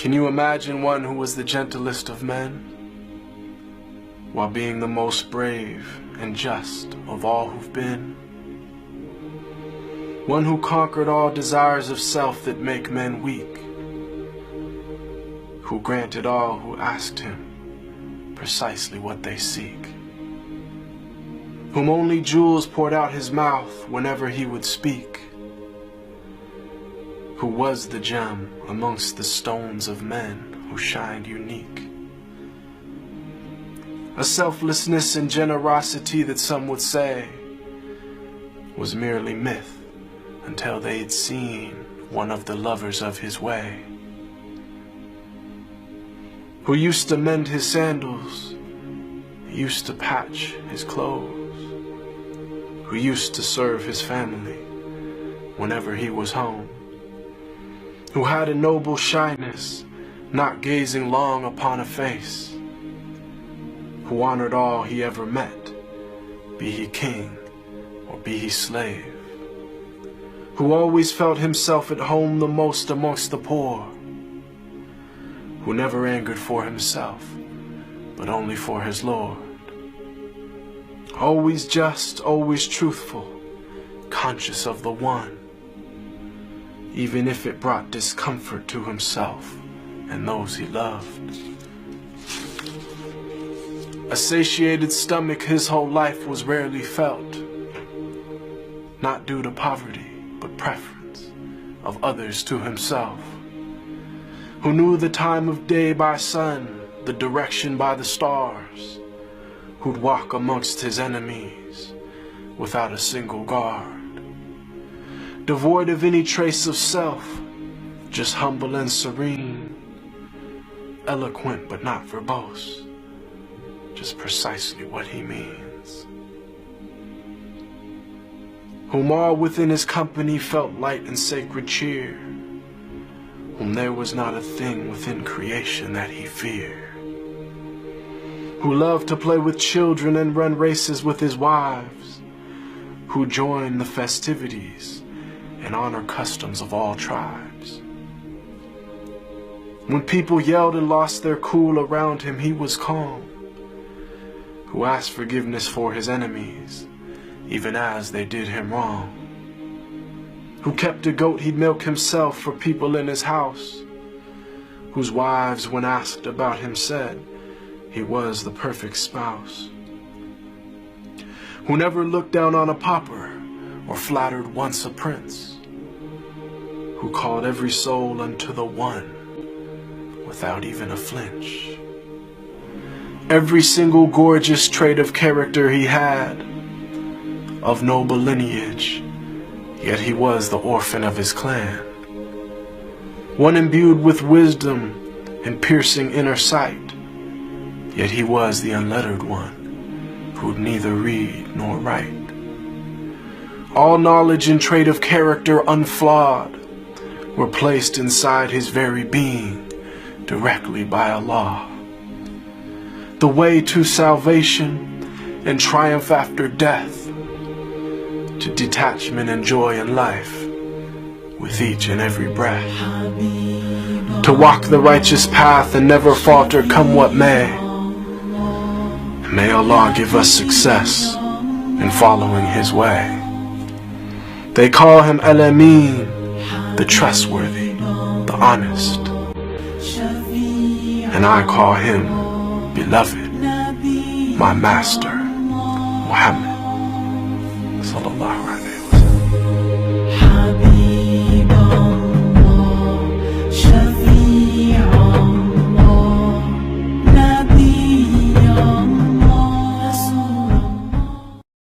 Can you imagine one who was the gentlest of men, while being the most brave and just of all who've been? One who conquered all desires of self that make men weak, who granted all who asked him precisely what they seek, whom only jewels poured out his mouth whenever he would speak, who was the gem amongst the stones of men who shined unique. A selflessness and generosity that some would say was merely myth until they'd seen one of the lovers of his way, who used to mend his sandals, used to patch his clothes, who used to serve his family whenever he was home, who had a noble shyness, not gazing long upon a face, who honored all he ever met, be he king or be he slave, who always felt himself at home the most amongst the poor, who never angered for himself, but only for his Lord, always just, always truthful, conscious of the one, even if it brought discomfort to himself and those he loved. A satiated stomach his whole life was rarely felt, not due to poverty, but preference of others to himself, who knew the time of day by sun, the direction by the stars, who'd walk amongst his enemies without a single guard, devoid of any trace of self, just humble and serene, eloquent but not verbose, just precisely what he means, whom all within his company felt light and sacred cheer, whom there was not a thing within creation that he feared, who loved to play with children and run races with his wives, who joined the festivities and honor customs of all tribes. When people yelled and lost their cool around him, he was calm, who asked forgiveness for his enemies, even as they did him wrong, who kept a goat he'd milk himself for people in his house, whose wives, when asked about him, said he was the perfect spouse, who never looked down on a pauper or flattered once a prince, who called every soul unto the one without even a flinch. Every single gorgeous trait of character he had, of noble lineage, yet he was the orphan of his clan, one imbued with wisdom and piercing inner sight, yet he was the unlettered one, who'd neither read nor write. All knowledge and trait of character unflawed were placed inside his very being directly by Allah. The way to salvation and triumph after death, to detachment and joy in life with each and every breath, to walk the righteous path and never falter come what may. May Allah give us success in following his way. They call him Al-Amin, the trustworthy, the honest, and I call him beloved, my master, Muhammad.